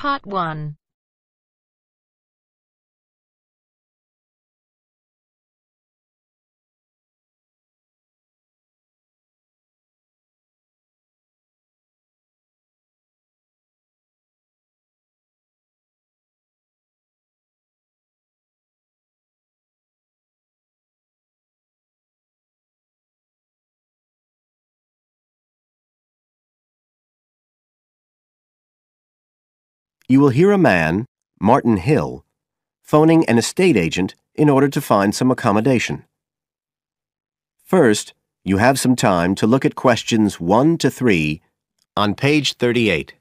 Part 1. You will hear a man, Martin Hill, phoning an estate agent in order to find some accommodation. First, you have some time to look at questions 1 to 3 on page 38.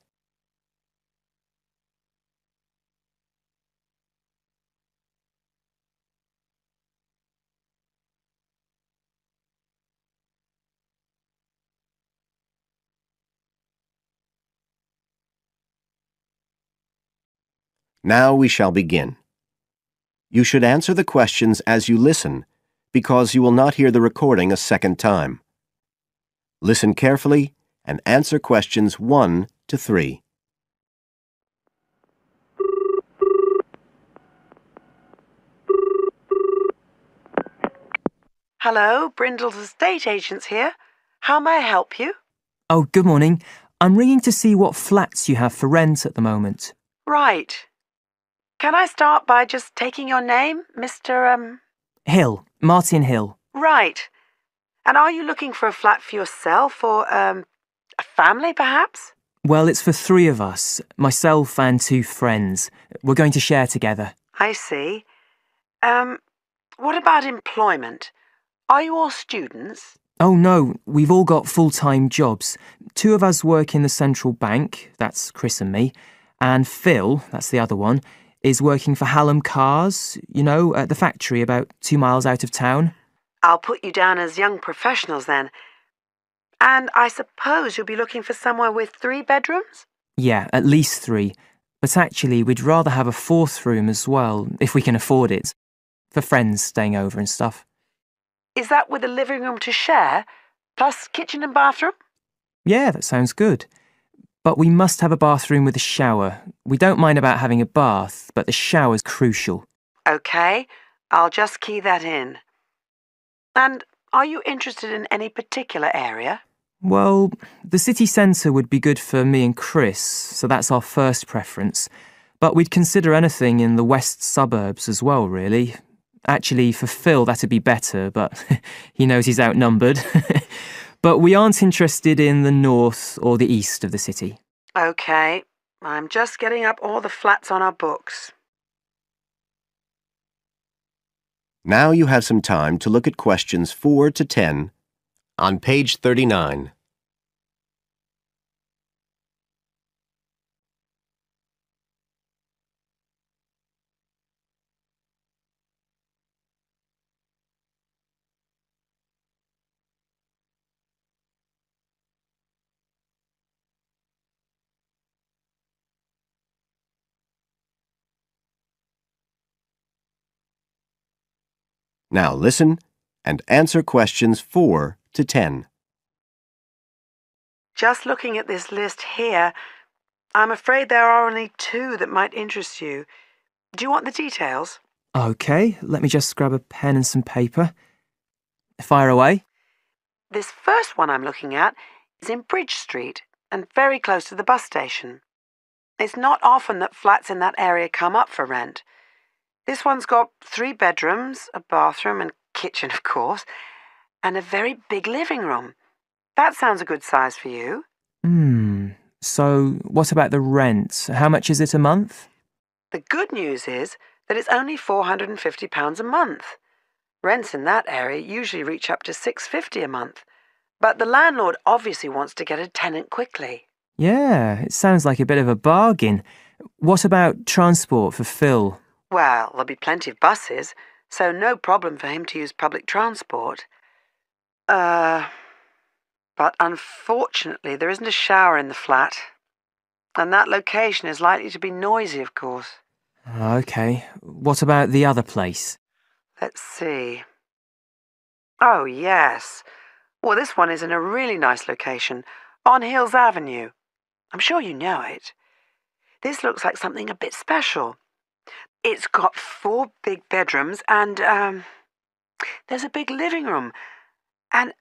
Now we shall begin. You should answer the questions as you listen, because you will not hear the recording a second time. Listen carefully and answer questions 1 to 3. Hello, Brindle's estate agents here. How may I help you? Oh, good morning. I'm ringing to see what flats you have for rent at the moment. Right. Can I start by just taking your name, Mr. Hill, Martin Hill. Right. And are you looking for a flat for yourself or, a family, perhaps? Well, it's for 3 of us, myself and 2 friends. We're going to share together. I see. What about employment? Are you all students? Oh no, we've all got full-time jobs. 2 of us work in the central bank, that's Chris and me, and Phil, that's the other one, is working for Hallam Cars, at the factory about 2 miles out of town. I'll put you down as young professionals then. And I suppose you'll be looking for somewhere with 3 bedrooms? Yeah, at least 3. But actually, we'd rather have a 4th room as well, if we can afford it, for friends staying over and stuff. Is that with a living room to share, plus kitchen and bathroom? Yeah, that sounds good. But we must have a bathroom with a shower. We don't mind about having a bath, but the shower's crucial. OK, I'll just key that in. And are you interested in any particular area? Well, the city centre would be good for me and Chris, so that's our first preference. But we'd consider anything in the west suburbs as well, really. Actually, for Phil, that'd be better, but he knows he's outnumbered. But we aren't interested in the north or the east of the city. OK, I'm just getting up all the flats on our books. Now you have some time to look at questions 4 to 10 on page 39. Now listen and answer questions 4 to 10. Just looking at this list here, I'm afraid there are only 2 that might interest you. Do you want the details? OK, let me just grab a pen and some paper. Fire away. This first one I'm looking at is in Bridge Street and very close to the bus station. It's not often that flats in that area come up for rent. This one's got 3 bedrooms, a bathroom and kitchen, of course, and a very big living room. That sounds a good size for you. So what about the rent? How much is it a month? The good news is that it's only £450 a month. Rents in that area usually reach up to £650 a month. But the landlord obviously wants to get a tenant quickly. Yeah, it sounds like a bit of a bargain. What about transport for Phil? Well, there'll be plenty of buses, so no problem for him to use public transport. But unfortunately there isn't a shower in the flat. And that location is likely to be noisy, of course. OK, what about the other place? Let's see. Oh, yes. Well, this one is in a really nice location, on Hills Avenue. I'm sure you know it. This looks like something a bit special. It's got 4 big bedrooms and, there's a big living room. And,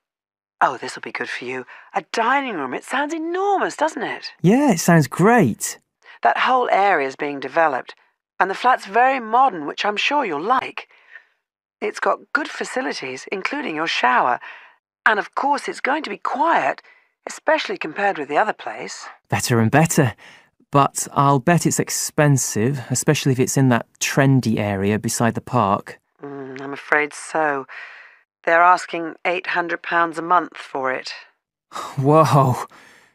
oh, this will be good for you, a dining room. It sounds enormous, doesn't it? Yeah, it sounds great. That whole area is being developed, and the flat's very modern, which I'm sure you'll like. It's got good facilities, including your shower. And of course, it's going to be quiet, especially compared with the other place. Better and better. But I'll bet it's expensive, especially if it's in that trendy area beside the park. I'm afraid so. They're asking £800 a month for it. Whoa,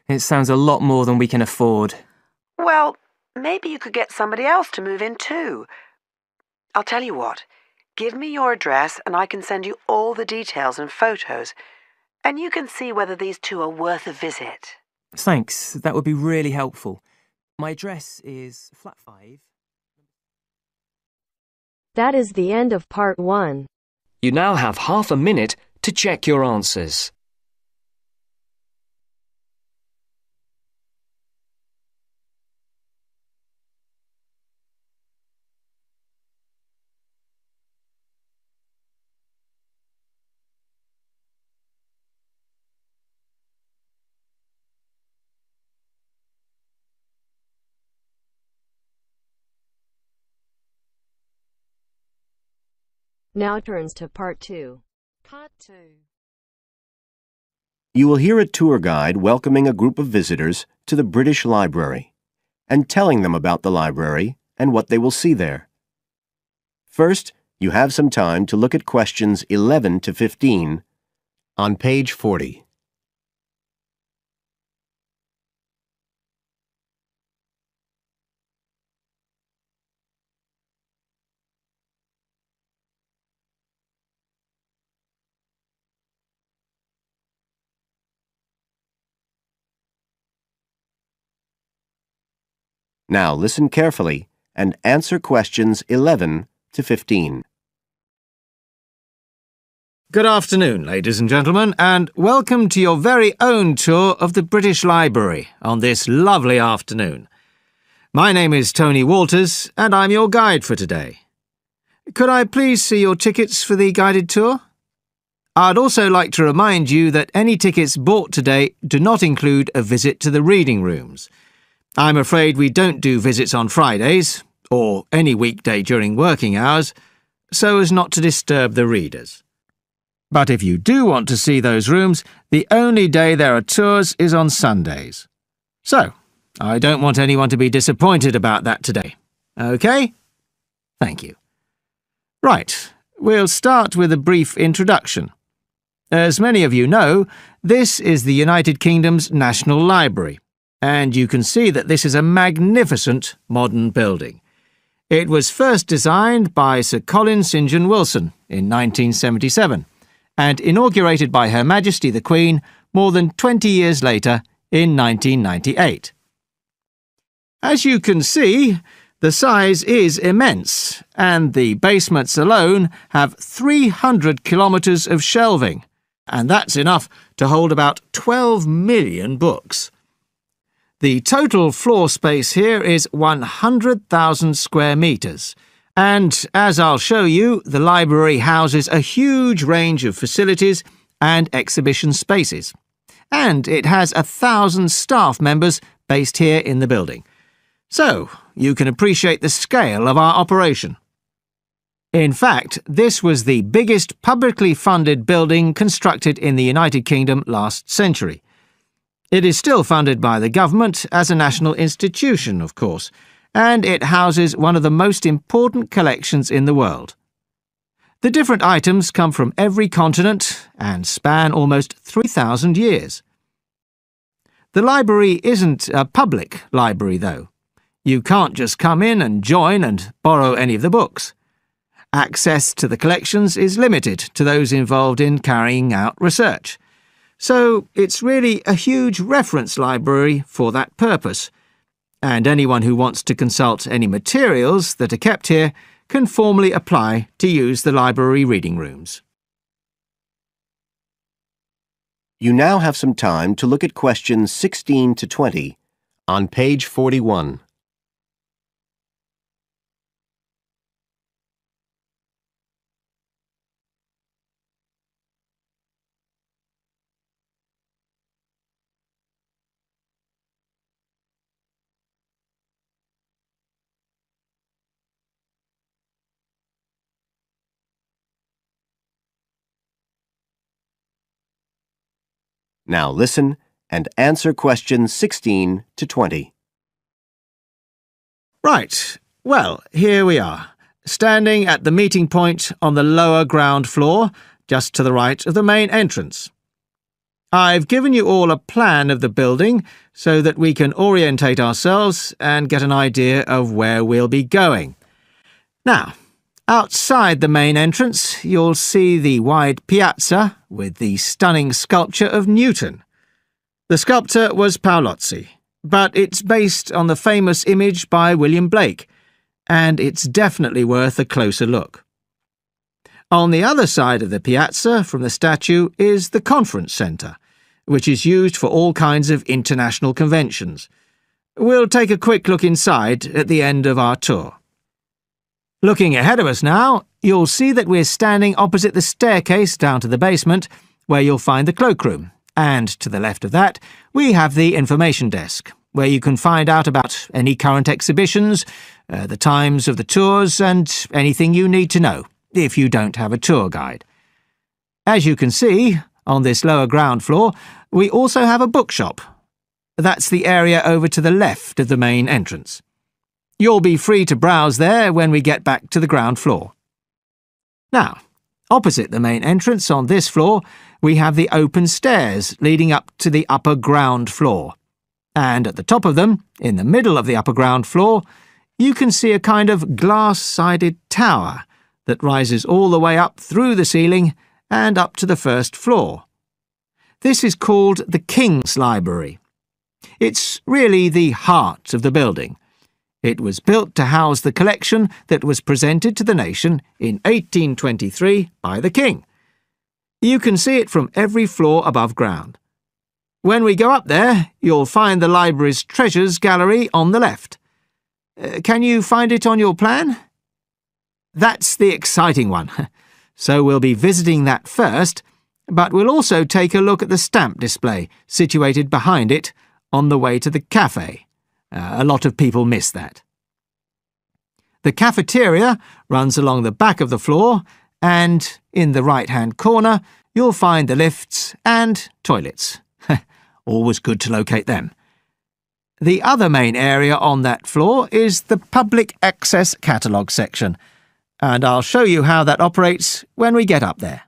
it sounds a lot more than we can afford. Well, maybe you could get somebody else to move in too. I'll tell you what, give me your address and I can send you all the details and photos, and you can see whether these two are worth a visit. Thanks, that would be really helpful. My address is flat 5. That is the end of part 1. You now have half a minute to check your answers. Now turns to part 2. Part 2. You will hear a tour guide welcoming a group of visitors to the British Library and telling them about the library and what they will see there. First, you have some time to look at questions 11 to 15 on page 40. Now listen carefully and answer questions 11 to 15. Good afternoon, ladies and gentlemen, and welcome to your very own tour of the British Library on this lovely afternoon. My name is Tony Walters, and I'm your guide for today. Could I please see your tickets for the guided tour? I'd also like to remind you that any tickets bought today do not include a visit to the reading rooms. I'm afraid we don't do visits on Fridays, or any weekday during working hours, so as not to disturb the readers. But if you do want to see those rooms, the only day there are tours is on Sundays. So, I don't want anyone to be disappointed about that today. OK? Thank you. Right, we'll start with a brief introduction. As many of you know, this is the United Kingdom's National Library, and you can see that this is a magnificent modern building. It was first designed by Sir Colin St John Wilson in 1977 and inaugurated by Her Majesty the Queen more than 20 years later in 1998. As you can see, the size is immense, and the basements alone have 300 kilometres of shelving, and that's enough to hold about 12 million books. The total floor space here is 100,000 square metres, and as I'll show you, the library houses a huge range of facilities and exhibition spaces. And it has 1,000 staff members based here in the building. So, you can appreciate the scale of our operation. In fact, this was the biggest publicly funded building constructed in the United Kingdom last century. It is still funded by the government as a national institution, of course, and it houses one of the most important collections in the world. The different items come from every continent and span almost 3,000 years. The library isn't a public library, though. You can't just come in and join and borrow any of the books. Access to the collections is limited to those involved in carrying out research. So it's really a huge reference library for that purpose, and anyone who wants to consult any materials that are kept here can formally apply to use the library reading rooms. You now have some time to look at questions 16 to 20 on page 41. Now listen and answer questions 16 to 20. Right. Well, here we are, standing at the meeting point on the lower ground floor, just to the right of the main entrance. I've given you all a plan of the building so that we can orientate ourselves and get an idea of where we'll be going. Now, outside the main entrance, you'll see the wide piazza with the stunning sculpture of Newton. The sculptor was Paolozzi, but it's based on the famous image by William Blake, and it's definitely worth a closer look. On the other side of the piazza from the statue is the conference centre, which is used for all kinds of international conventions. We'll take a quick look inside at the end of our tour. Looking ahead of us now, you'll see that we're standing opposite the staircase down to the basement, where you'll find the cloakroom, and to the left of that, we have the information desk, where you can find out about any current exhibitions, the times of the tours, and anything you need to know, if you don't have a tour guide. As you can see, on this lower ground floor, we also have a bookshop. That's the area over to the left of the main entrance. You'll be free to browse there when we get back to the ground floor. Now, opposite the main entrance on this floor, we have the open stairs leading up to the upper ground floor. And at the top of them, in the middle of the upper ground floor, you can see a kind of glass-sided tower that rises all the way up through the ceiling and up to the first floor. This is called the King's Library. It's really the heart of the building. It was built to house the collection that was presented to the nation in 1823 by the King. You can see it from every floor above ground. When we go up there, you'll find the library's treasures gallery on the left. Can you find it on your plan? That's the exciting one. So we'll be visiting that first, but we'll also take a look at the stamp display situated behind it on the way to the cafe. A lot of people miss that. The cafeteria runs along the back of the floor, and in the right-hand corner, you'll find the lifts and toilets. Always good to locate them. The other main area on that floor is the public access catalogue section, and I'll show you how that operates when we get up there.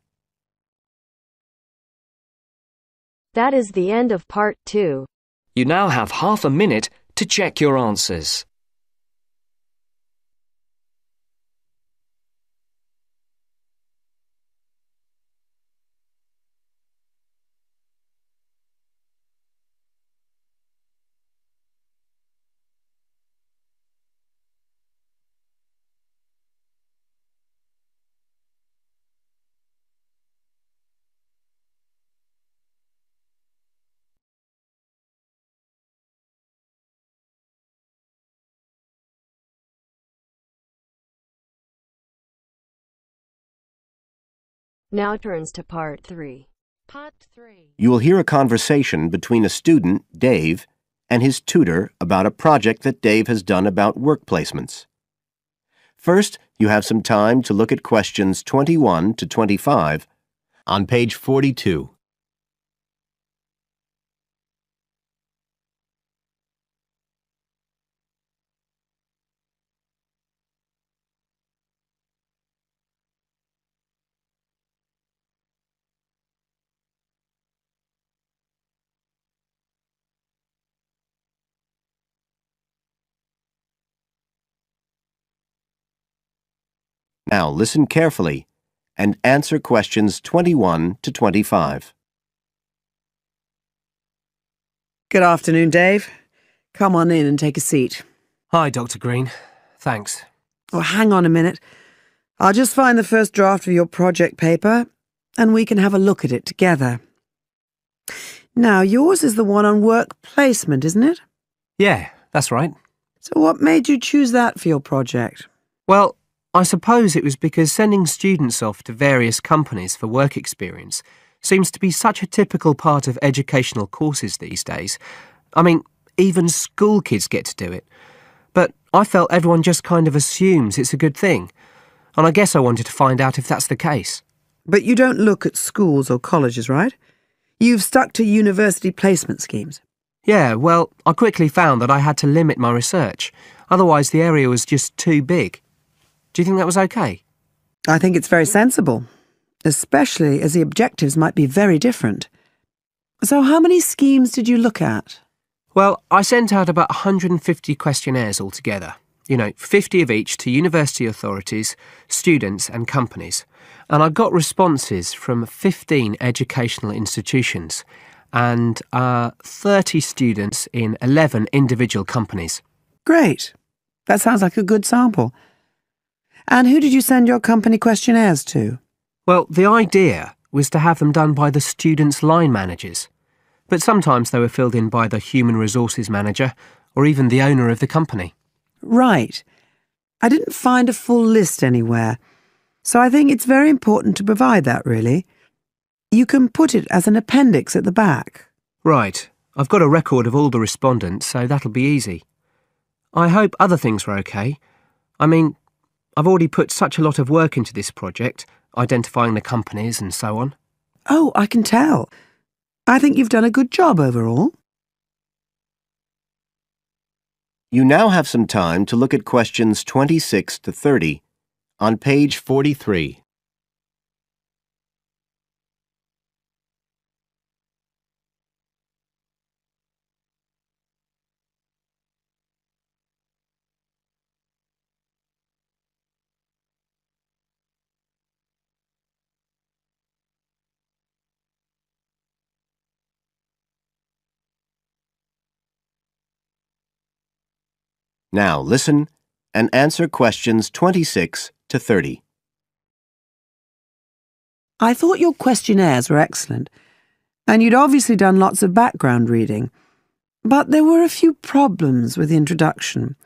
That is the end of part 2. You now have half a minute to check your answers. Now turns to part 3. Part 3. You will hear a conversation between a student, Dave, and his tutor about a project that Dave has done about work placements. First, you have some time to look at questions 21 to 25 on page 42. Now listen carefully and answer questions 21 to 25. Good afternoon, Dave. Come on in and take a seat. Hi, Dr. Green. Thanks. Oh, hang on a minute. I'll just find the first draft of your project paper, and we can have a look at it together. Now, yours is the one on work placement, isn't it? Yeah, that's right. So what made you choose that for your project? Well, I suppose it was because sending students off to various companies for work experience seems to be such a typical part of educational courses these days. I mean, even school kids get to do it. But I felt everyone just kind of assumes it's a good thing, and I guess I wanted to find out if that's the case. But you don't look at schools or colleges, right? You've stuck to university placement schemes. Yeah, well, I quickly found that I had to limit my research. Otherwise, the area was just too big. Do you think that was okay? I think it's very sensible, especially as the objectives might be very different. So how many schemes did you look at? Well, I sent out about 150 questionnaires altogether. 50 of each to university authorities, students and companies. And I got responses from 15 educational institutions and 30 students in 11 individual companies. Great. That sounds like a good sample. And who did you send your company questionnaires to? Well, the idea was to have them done by the students' line managers. But sometimes they were filled in by the human resources manager or even the owner of the company. Right. I didn't find a full list anywhere, so I think it's very important to provide that, really. You can put it as an appendix at the back. Right. I've got a record of all the respondents, so that'll be easy. I hope other things were okay. I mean, I've already put such a lot of work into this project, identifying the companies and so on. Oh, I can tell. I think you've done a good job overall. You now have some time to look at questions 26 to 30 on page 43. Now listen and answer questions 26 to 30. I thought your questionnaires were excellent, and you'd obviously done lots of background reading. But there were a few problems with the introduction.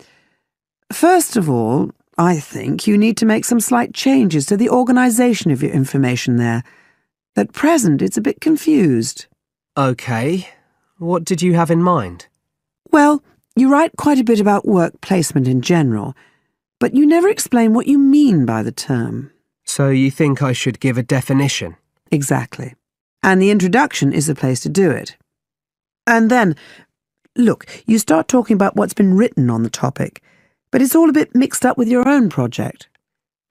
First of all, I think you need to make some slight changes to the organisation of your information there. At present, it's a bit confused. OK. What did you have in mind? Well, you write quite a bit about work placement in general, but you never explain what you mean by the term. So you think I should give a definition? Exactly. And the introduction is the place to do it. And then, look, you start talking about what's been written on the topic, but it's all a bit mixed up with your own project.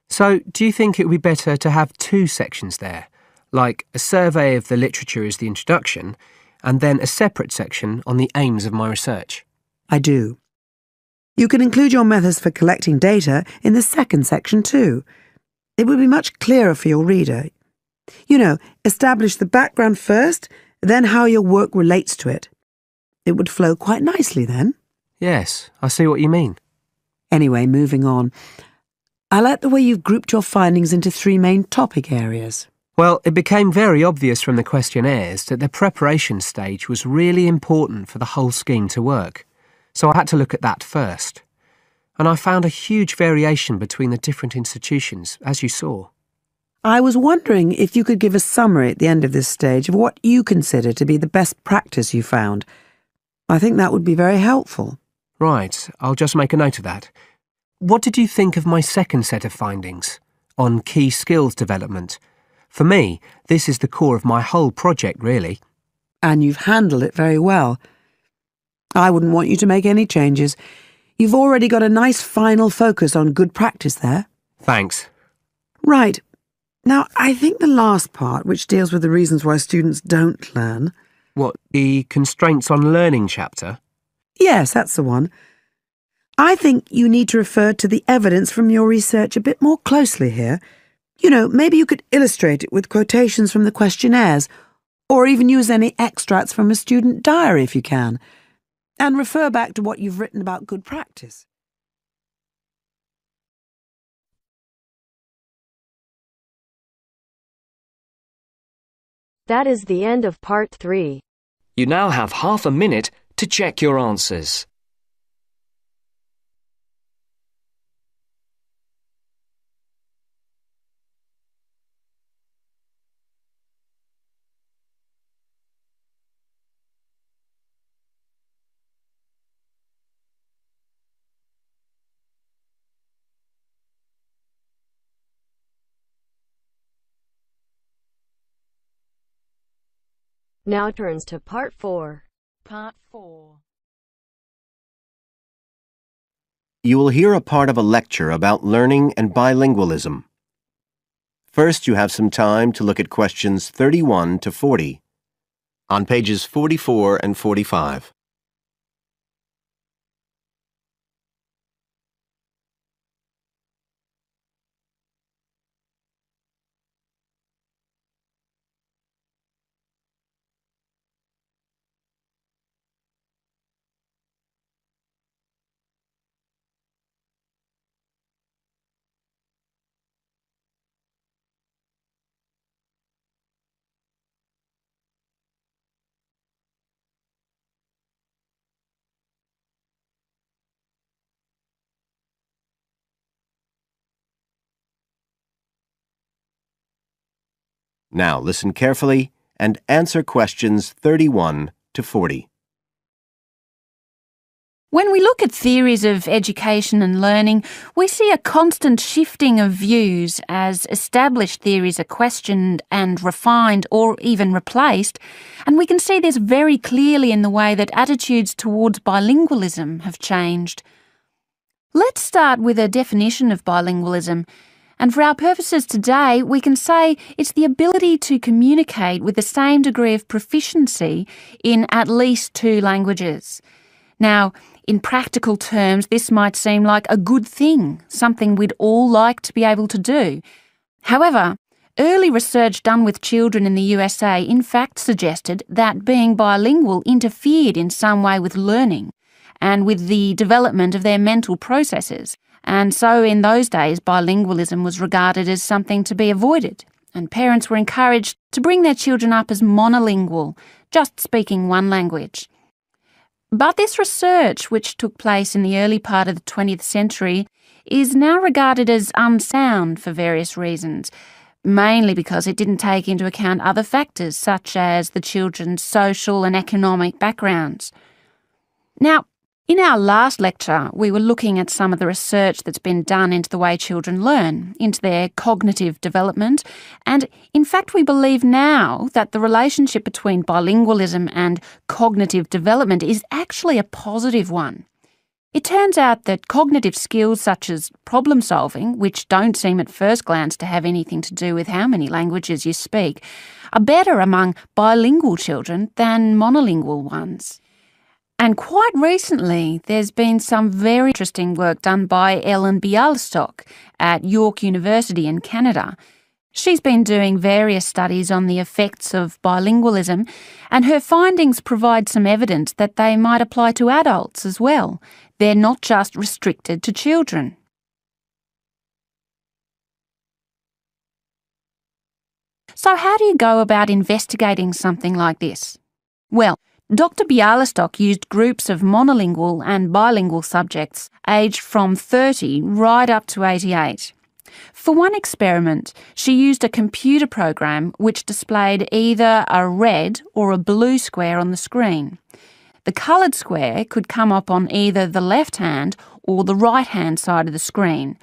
So do you think it would be better to have two sections there, like a survey of the literature as the introduction, and then a separate section on the aims of my research? I do. You can include your methods for collecting data in the second section too. It would be much clearer for your reader. Establish the background first, then how your work relates to it. It would flow quite nicely then. Yes, I see what you mean. Anyway, moving on. I like the way you've grouped your findings into 3 main topic areas. Well, it became very obvious from the questionnaires that the preparation stage was really important for the whole scheme to work. So I had to look at that first. And I found a huge variation between the different institutions, as you saw. I was wondering if you could give a summary at the end of this stage of what you consider to be the best practice you found. I think that would be very helpful. Right, I'll just make a note of that. What did you think of my second set of findings on key skills development? For me, this is the core of my whole project, really. And you've handled it very well. I wouldn't want you to make any changes. You've already got a nice final focus on good practice there. Thanks. Right. Now, I think the last part, which deals with the reasons why students don't learn... What, the constraints on learning chapter? Yes, that's the one. I think you need to refer to the evidence from your research a bit more closely here. Maybe you could illustrate it with quotations from the questionnaires, or even use any extracts from a student diary if you can, and refer back to what you've written about good practice. That is the end of part 3. You now have half a minute to check your answers. Now turns to Part 4. Part 4. You will hear a part of a lecture about learning and bilingualism. First, you have some time to look at questions 31 to 40 on pages 44 and 45. Now listen carefully and answer questions 31 to 40. When we look at theories of education and learning, we see a constant shifting of views as established theories are questioned and refined or even replaced, and we can see this very clearly in the way that attitudes towards bilingualism have changed. Let's start with a definition of bilingualism. And for our purposes today, we can say it's the ability to communicate with the same degree of proficiency in at least two languages. Now, in practical terms, this might seem like a good thing, something we'd all like to be able to do. However, early research done with children in the USA in fact suggested that being bilingual interfered in some way with learning and with the development of their mental processes. And so in those days, bilingualism was regarded as something to be avoided, and parents were encouraged to bring their children up as monolingual, just speaking one language. But this research, which took place in the early part of the 20th century, is now regarded as unsound for various reasons, mainly because it didn't take into account other factors such as the children's social and economic backgrounds. Now, in our last lecture, we were looking at some of the research that's been done into the way children learn, into their cognitive development, and in fact we believe now that the relationship between bilingualism and cognitive development is actually a positive one. It turns out that cognitive skills such as problem solving, which don't seem at first glance to have anything to do with how many languages you speak, are better among bilingual children than monolingual ones. And quite recently, there's been some very interesting work done by Ellen Bialystok at York University in Canada. She's been doing various studies on the effects of bilingualism, and her findings provide some evidence that they might apply to adults as well. They're not just restricted to children. So how do you go about investigating something like this? Well, Dr. Bialystok used groups of monolingual and bilingual subjects aged from 30 right up to 88. For one experiment, she used a computer program which displayed either a red or a blue square on the screen. The coloured square could come up on either the left-hand or the right-hand side of the screen.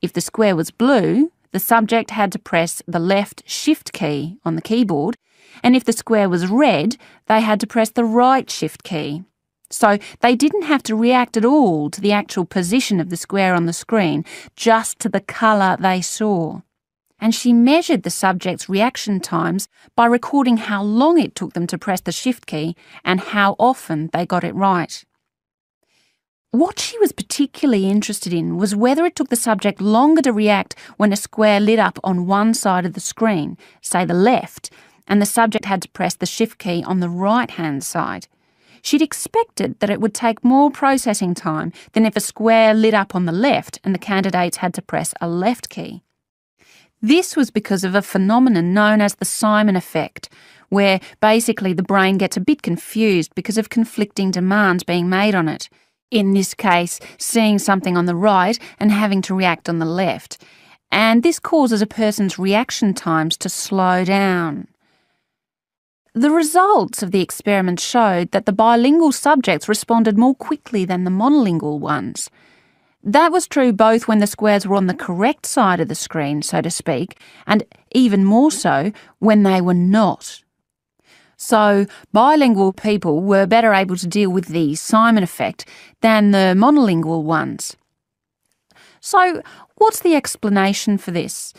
If the square was blue, the subject had to press the left Shift key on the keyboard, and if the square was red, they had to press the right Shift key. So they didn't have to react at all to the actual position of the square on the screen, just to the colour they saw. And she measured the subjects' reaction times by recording how long it took them to press the Shift key and how often they got it right. What she was particularly interested in was whether it took the subject longer to react when a square lit up on one side of the screen, say the left, and the subject had to press the Shift key on the right-hand side. She'd expected that it would take more processing time than if a square lit up on the left and the candidates had to press a left key. This was because of a phenomenon known as the Simon effect, where basically the brain gets a bit confused because of conflicting demands being made on it. In this case, seeing something on the right and having to react on the left. And this causes a person's reaction times to slow down. The results of the experiment showed that the bilingual subjects responded more quickly than the monolingual ones. That was true both when the squares were on the correct side of the screen, so to speak, and even more so when they were not. So bilingual people were better able to deal with the Simon effect than the monolingual ones. So what's the explanation for this?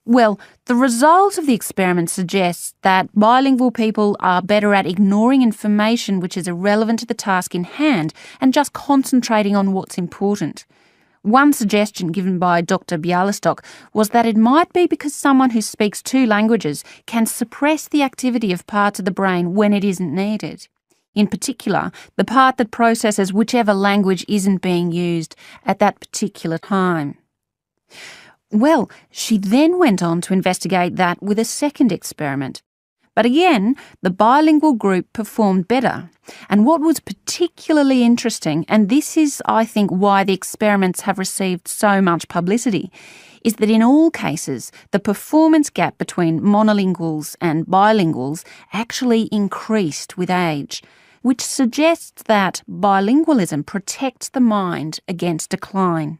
Well, the result of the experiment suggests that bilingual people are better at ignoring information which is irrelevant to the task in hand and just concentrating on what's important. One suggestion given by Dr. Bialystok was that it might be because someone who speaks two languages can suppress the activity of parts of the brain when it isn't needed. In particular, the part that processes whichever language isn't being used at that particular time. Well, she then went on to investigate that with a second experiment. But again, the bilingual group performed better. And what was particularly interesting, and this is, I think, why the experiments have received so much publicity, is that in all cases, the performance gap between monolinguals and bilinguals actually increased with age, which suggests that bilingualism protects the mind against decline.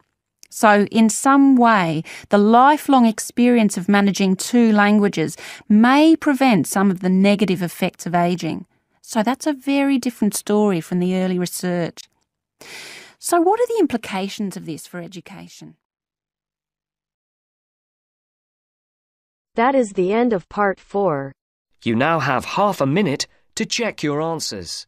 So in some way, the lifelong experience of managing two languages may prevent some of the negative effects of ageing. So that's a very different story from the early research. So what are the implications of this for education? That is the end of part 4. You now have half a minute to check your answers.